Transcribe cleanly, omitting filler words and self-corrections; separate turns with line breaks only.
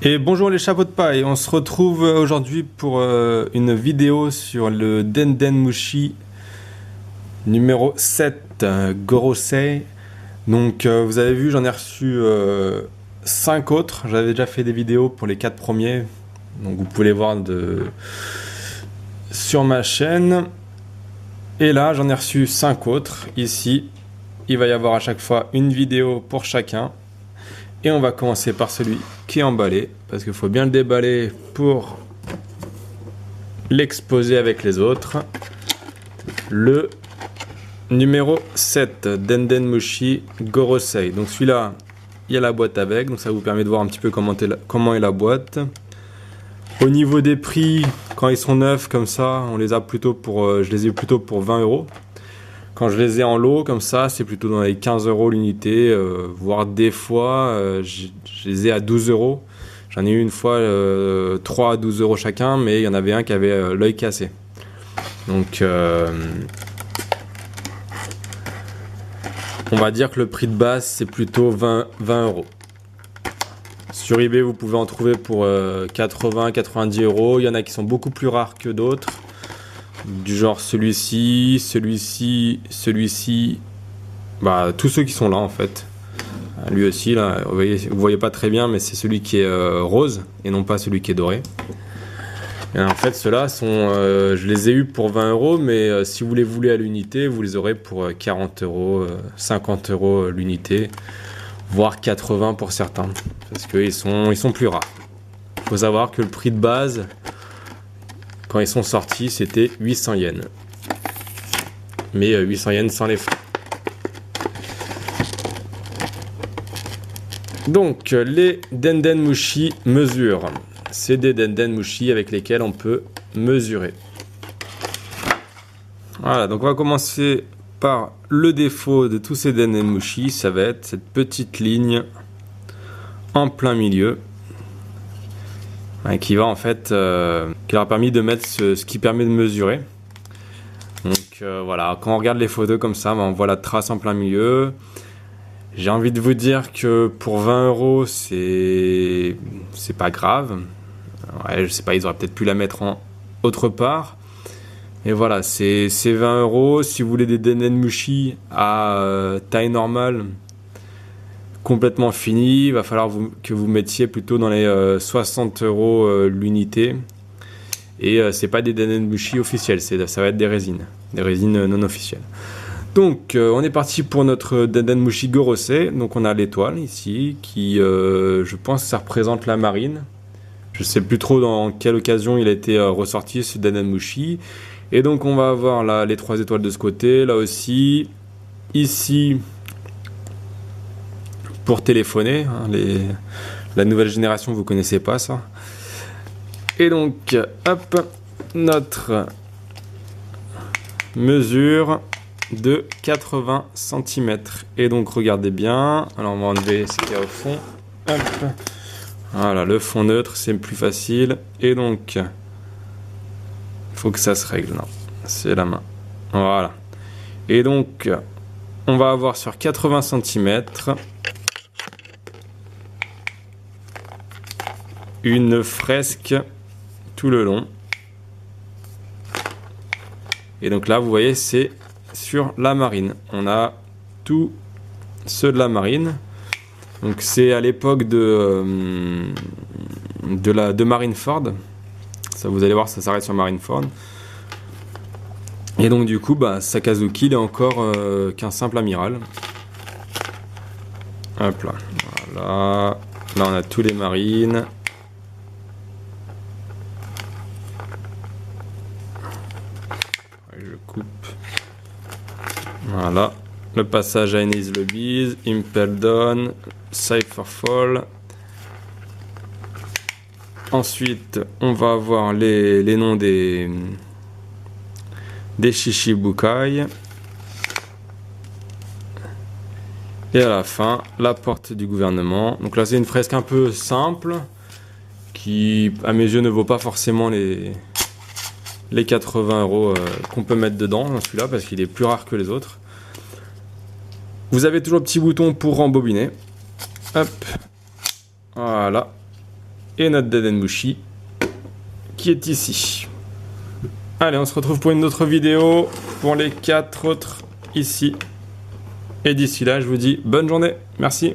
Et bonjour les chapeaux de paille, on se retrouve aujourd'hui pour une vidéo sur le Denden Mushi numéro 7 Gorosei. Donc vous avez vu, j'en ai reçu 5 autres, j'avais déjà fait des vidéos pour les 4 premiers, donc vous pouvez les voir sur ma chaîne. Et là j'en ai reçu 5 autres, ici il va y avoir à chaque fois une vidéo pour chacun. Et on va commencer par celui qui est emballé, parce qu'il faut bien le déballer pour l'exposer avec les autres. Le numéro 7, Denden Mushi Gorosei. Donc celui-là, il y a la boîte avec, donc ça vous permet de voir un petit peu comment est la boîte. Au niveau des prix, quand ils sont neufs comme ça, on les a plutôt pour, je les ai plutôt pour 20 €. Quand je les ai en lot comme ça, c'est plutôt dans les 15 € l'unité, voire des fois, je les ai à 12 €. J'en ai eu une fois 3 à 12 € chacun, mais il y en avait un qui avait l'œil cassé. Donc, on va dire que le prix de base, c'est plutôt 20 €. Sur eBay, vous pouvez en trouver pour 80-90 €. Il y en a qui sont beaucoup plus rares que d'autres. Du genre celui-ci, bah tous ceux qui sont là en fait. Lui aussi là, vous voyez pas très bien, mais c'est celui qui est rose et non pas celui qui est doré. Et en fait ceux-là sont, je les ai eu pour 20 €, mais si vous les voulez à l'unité, vous les aurez pour 40 €, 50 € l'unité, voire 80 pour certains, parce qu'ils sont plus rares. Il faut savoir que le prix de base, quand ils sont sortis, c'était 800 yens. Mais 800 yens sans les frais. Donc, les Denden Mushi mesurent. C'est des Denden Mushi avec lesquels on peut mesurer. Voilà, donc on va commencer par le défaut de tous ces Denden Mushi. Ça va être cette petite ligne en plein milieu, qui va en fait, qui leur a permis de mettre ce qui permet de mesurer. Donc voilà, quand on regarde les photos comme ça, on voit la trace en plein milieu. J'ai envie de vous dire que pour 20 €, c'est pas grave. Ouais, je sais pas, ils auraient peut-être pu la mettre en autre part. Et voilà, c'est 20 €. Si vous voulez des Denden Mushi à taille normale, complètement fini, il va falloir que vous mettiez plutôt dans les 60 € l'unité. Et c'est pas des Denden Mushi officiels, ça va être des résines non officielles. Donc on est parti pour notre Denden Mushi Gorosei. Donc on a l'étoile ici qui, je pense, ça représente la marine. Je sais plus trop dans quelle occasion il a été ressorti ce Denden Mushi. Et donc on va avoir là les 3 étoiles de ce côté, là aussi, ici. Pour téléphoner, hein, la nouvelle génération, vous connaissez pas ça. Et donc, hop, notre mesure de 80 cm. Et donc, regardez bien. Alors, on va enlever ce qu'il y a au fond. Hop. Voilà, le fond neutre, c'est plus facile. Et donc, il faut que ça se règle. Non, c'est la main. Voilà. Et donc, on va avoir sur 80 cm... une fresque tout le long. Et donc là, vous voyez, c'est sur la marine. On a tous ceux de la marine. Donc c'est à l'époque de Marineford. Ça, vous allez voir, ça s'arrête sur Marineford. Et donc du coup, bah, Sakazuki, il est encore qu'un simple amiral. Hop là. Voilà. Là, on a tous les marines. Voilà, le passage à Ennis Lobbies, Impel Down, Cypherfall. Ensuite, on va avoir les noms des Shichibukai. Et à la fin, la porte du gouvernement. Donc là, c'est une fresque un peu simple, qui, à mes yeux, ne vaut pas forcément les 80 € qu'on peut mettre dedans dans celui-là, parce qu'il est plus rare que les autres. Vous avez toujours le petit bouton pour rembobiner. Hop. Voilà. et notre Dadenmushi qui est ici. Allez, on se retrouve pour une autre vidéo, pour les 4 autres ici. Et d'ici là, je vous dis bonne journée. Merci.